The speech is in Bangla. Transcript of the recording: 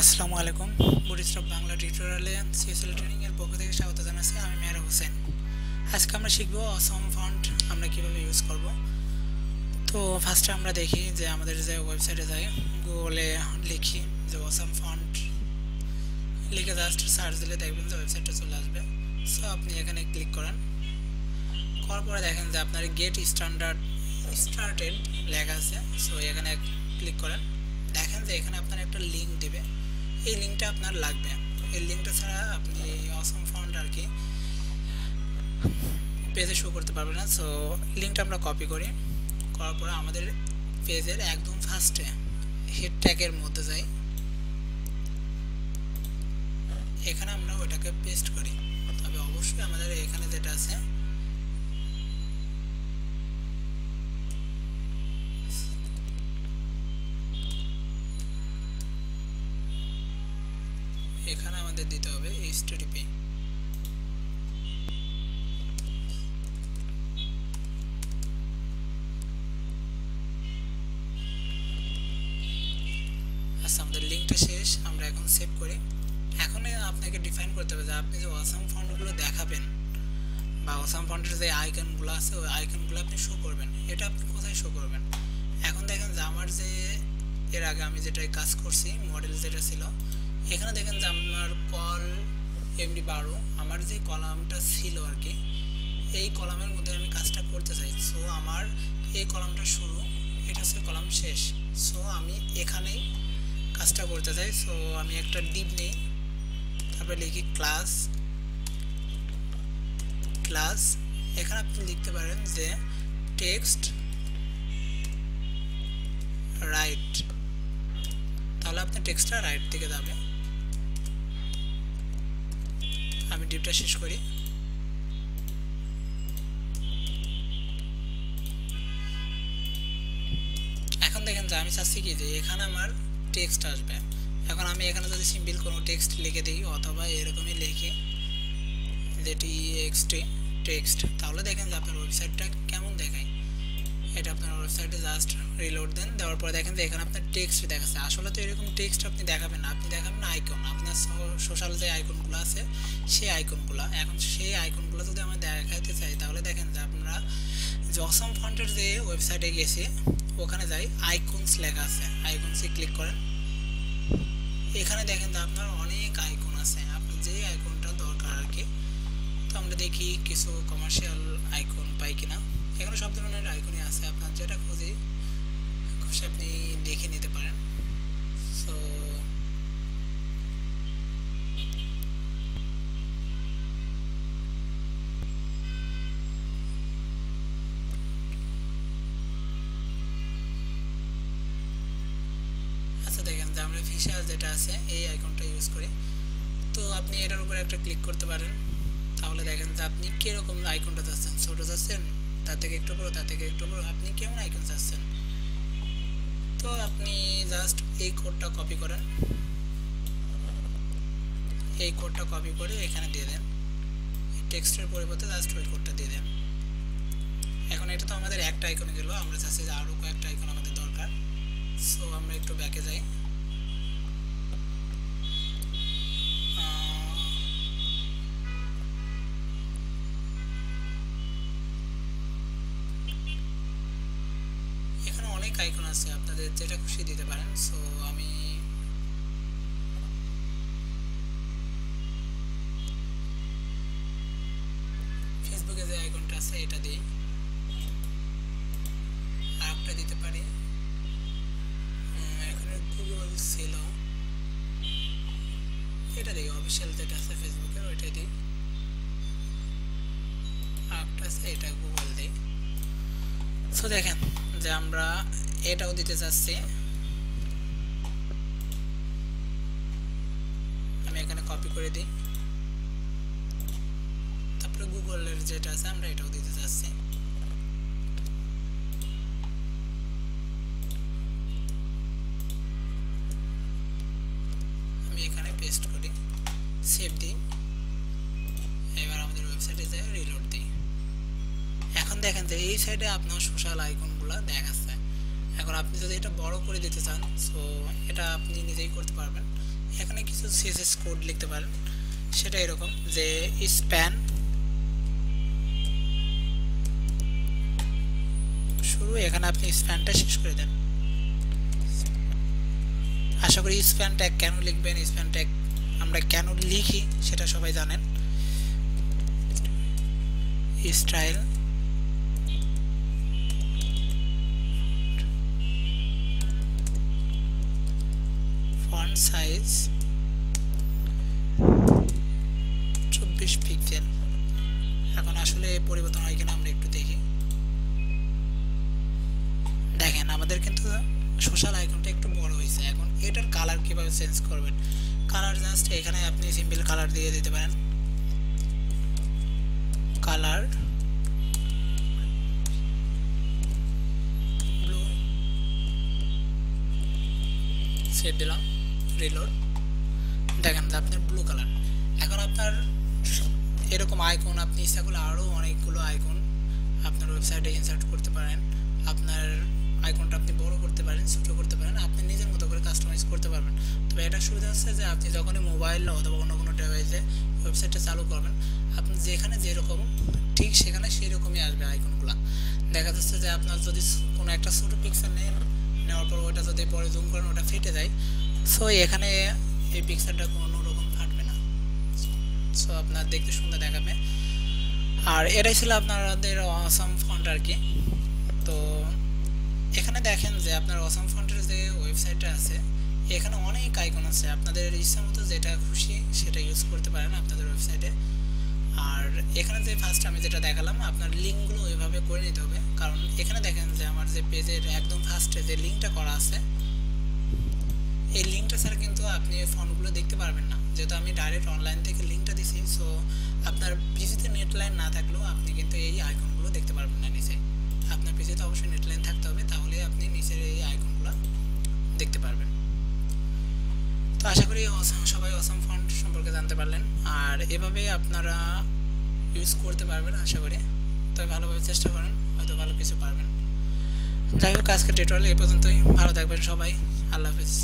আসসালামু আলাইকুম। বুটস্ট্র্যাপ বাংলা টিউটোরিয়ালে সিএসএল ট্রেনিং এর পক্ষ থেকে স্বাগত জানাচ্ছি। আমি মেহর হোসেন। আজকে আমরা শিখব অসম ফন্ট আমরা কিভাবে ইউজ করব। তো ফার্স্টে আমরা দেখি যে আমাদের যে ওয়েবসাইটে যাই, গুগলে লিখি যে অসম ফন্ট, লিখে জাস্ট সার্চ দিলে দেখবেন যে ওয়েবসাইটটা চলে আসবে। সো আপনি এখানে ক্লিক করেন, করার পরে দেখেন যে আপনার গেট স্টার্টেড লেখা আছে। সো এখানে ক্লিক করেন, দেখেন যে এখানে আপনার একটা লিঙ্ক দিবে। এই লিঙ্কটা আপনার লাগবে। এই লিঙ্কটা ছাড়া আপনি অসম ফন্ট আর কি পেজে শো করতে পারবেন না। সো লিঙ্কটা আমরা কপি করি, করার পরে আমাদের পেজের একদম ফার্স্টে হেড ট্যাগের মধ্যে যাই, এখানে আমরা ওইটাকে পেস্ট করি। তবে অবশ্যই আমাদের এখানে যেটা আছে এখানে আমাদের দিতে হবে http। আচ্ছা, আমাদের লিঙ্কটা শেষ, আমরা এখন সেভ করি। এখন আপনাকে ডিফাইন করতে হবে যে আপনি যে অসাম ফন্টগুলো দেখাবেন বা অসাম ফন্টের যে আইকনগুলো আছে ওই আইকনগুলো আপনি শো করবেন, এটা আপনি কোথায় শো করবেন। এখন দেখেন যে আমার যে এর আগে আমি যেটাই কাজ করছি, মডেল যেটা ছিল, এখানে দেখেন যে আমার কল MD12 আমার যে কলামটা ছিল আর কি, এই কলামের মধ্যে আমি কাজটা করতে চাই। সো আমার এই কলামটা শুরু, এটা হচ্ছে কলাম শেষ। সো আমি এখানেই কাজটা করতে চাই। সো আমি একটা ডিপ নিই, তারপরে লিখি ক্লাস। এখানে আপনি লিখতে পারেন যে টেক্সট রাইট, তাহলে আপনার টেক্সটটা রাইট দিকে যাবে। আমি ডিপটা শেষ করি। এখন দেখেন যে আমি চাচ্ছি কি যে এখানে আমার টেক্সট আসবে। এখন আমি এখানে যদি সিম্পল কোনো টেক্সট লিখে দিই অথবা এরকমই লিখি যে টেক্সট, তাহলে দেখেন যে আপনার ওয়েবসাইটটা কেমন দেখায়। এটা আপনার ওয়েবসাইটে জাস্ট রিলোড দেন, দেওয়ার পরে দেখেন যে এখানে আপনার টেক্সট দেখাচ্ছে। আসলে তো এরকম টেক্সট আপনি দেখাবেন না, আপনি দেখাবেন আইকন, আপনার সোশ্যাল যে আইকনগুলো আছে সেই আইকনগুলো। এখন সেই আইকনগুলো যদি আমরা দেখাইতে চাই, তাহলে দেখেন যে আপনারা যে অসম ফন্টের যে ওয়েবসাইটে গেছি ওখানে যাই, আইকনস লেখা আছে, আইকনসে ক্লিক করেন। এখানে দেখেন যে আপনার অনেক আইকন আছে, আপনার যে আইকনটা দরকার আর কি। তো আমরা দেখি কিছু কমার্শিয়াল আইকন পাই কিনা। এখানে সব ধরনের আইকনই আছে, আপনার যেটা খুঁজে আপনি দেখে নিতে পারেন। সো আচ্ছা, দেখেন যে আমরা ফিশার যেটা আছে এই আইকনটা ইউজ করি। তো আপনি এটার উপরে একটা ক্লিক করতে পারেন, তাহলে দেখেন যে আপনি কীরকম আইকনটা চাচ্ছেন, ছোটো চাচ্ছেন, তার থেকে একটু বড়ো, তার থেকে একটু বড়ো, আপনি কেমন আইকন চাচ্ছেন। তো আপনি জাস্ট এই কোডটা কপি করেন, এই কোডটা কপি করে এখানে দিয়ে দেন, টেক্সটের পরিবর্তে জাস্ট ওই কোডটা দিয়ে দেন। এখন এটা তো আমাদের একটা আইকনে গেল, আমরা চাচ্ছি যে আরও কয়েকটা আইকন আমাদের দরকার। সো আমরা একটু ব্যাকে যাই, এখানে অনেক আইকন আছে, আপনাদের যেটা খুশি দিতে পারেন। সো আমি ফেসবুকে যে আইকনটা আছে এটা দিই, আর একটা দিতে পারি এখানে গুগল ছিল, এটা দিই অফিসিয়াল যেটা আছে ফেসবুকের ওইটাই দিই, আর একটা আছে এটা গুগল দিই। সো দেখেন যে আমরা এটাও দিতে চাচ্ছি, আমি এখানে কপি করে দিই, তারপরে গুগলের যেটা আছে আমরা এটাও দিতে চাচ্ছি। আমি এখানে পেস্ট করি, সেভ দিই, এবার আমাদের ওয়েবসাইটে যাই, রিলোড দিই। এখন দেখেন যে এই সাইডে আপনার সোশ্যাল আইকনগুলো দেখাচ্ছে। এখন আপনি যদি এটা বড় করে দিতে চান, সো এটা আপনি নিজেই করতে পারবেন। এখানে কিছু সিএসএস কোড লিখতে পারেন, সেটা এরকম যে স্প্যান শুরু, এখানে আপনি স্প্যানটা শেষ করে দেন। আশা করি স্প্যান ট্যাগ কেন লিখবেন, স্প্যান ট্যাগ আমরা কেন লিখি সেটা সবাই জানেন। Style font size 24 pixel. এখন আসলে পরিবর্তন হয় কিনা আমরা একটু দেখি। দেখেন আমাদের কিন্তু সোশ্যাল আইকনটা একটু বড় হয়েছে। এখন এটার কালার কিভাবে চেঞ্জ করবেন, কালার জাস্ট এখানে আপনি সিম্পল কালার দিয়ে দিতে পারেন, কালার ব্লু, সেভ দিলাম, রিলোড। দেখেন আপনার ব্লু কালার। এখন আপনার এরকম আইকন আপনি ইচ্ছা করলে আরও অনেকগুলো আইকন আপনার ওয়েবসাইটে ইনসার্ট করতে পারেন। আপনার আইকনটা আপনি বড় করতে পারেন, ছোটো করতে পারেন, আপনি নিজের মতো করে কাস্টমাইজ করতে পারবেন। তবে এটা সুবিধা হচ্ছে যে আপনি যখনই মোবাইল অথবা অন্য কোনো ডিভাইসে ওয়েবসাইটটা চালু করবেন, আপনি যেখানে যেরকম ঠিক সেখানে সেই রকমই আসবে আইকনগুলো। দেখা যাচ্ছে যে আপনার যদি কোনো একটা ছোটো পিক্সেল নেওয়ার পর ওটা যদি পরে জুম করেন ওটা ফেটে যায়, সো এখানে এই পিক্সেলটা কোনো রকম ফাটবে না, সো আপনার দেখতে সুন্দর দেখাবে। আর এটাই ছিল আপনাদের অসাম ফন্ট আর কি। তো এখানে দেখেন যে আপনার অসাম ফন্টের যে ওয়েবসাইটটা আছে, এখানে অনেক আইকন আছে, আপনাদের ইচ্ছা মতো যেটা খুশি সেটা ইউজ করতে পারেন আপনাদের ওয়েবসাইটে। আর এখানে যে ফার্স্ট আমি যেটা দেখালাম, আপনার লিঙ্কগুলো ওইভাবে করে নিতে হবে, কারণ এখানে দেখেন যে আমার যে পেজের একদম ফার্স্টে যে লিঙ্কটা করা আছে, এই লিঙ্কটা ছাড়া কিন্তু আপনি ফন্টগুলো দেখতে পারবেন না, যেহেতু আমি ডাইরেক্ট অনলাইন থেকে লিঙ্কটা দিছি। সো আপনার পিসিতে নেট লাইন না থাকলেও আপনি কিন্তু এই আইকনগুলো দেখতে পারবেন না নিচে। আপনার পিসিতে অবশ্যই নেট লাইন থাকতে হবে, তাহলে আপনি নিচের এই আইকনগুলো দেখতে পারবেন। তো আশা করি সবাই অসাম ফন্ট সম্পর্কে জানতে পারলেন, আর এভাবে আপনারা ইউজ করতে পারবেন আশা করি। তবে ভালোভাবে চেষ্টা করেন, হয়তো ভালো কিছু পারবেন। যাই হোক, আজকের টিউটোরিয়াল এই পর্যন্তই। ভালো থাকবেন সবাই, আল্লাহ হাফেজ।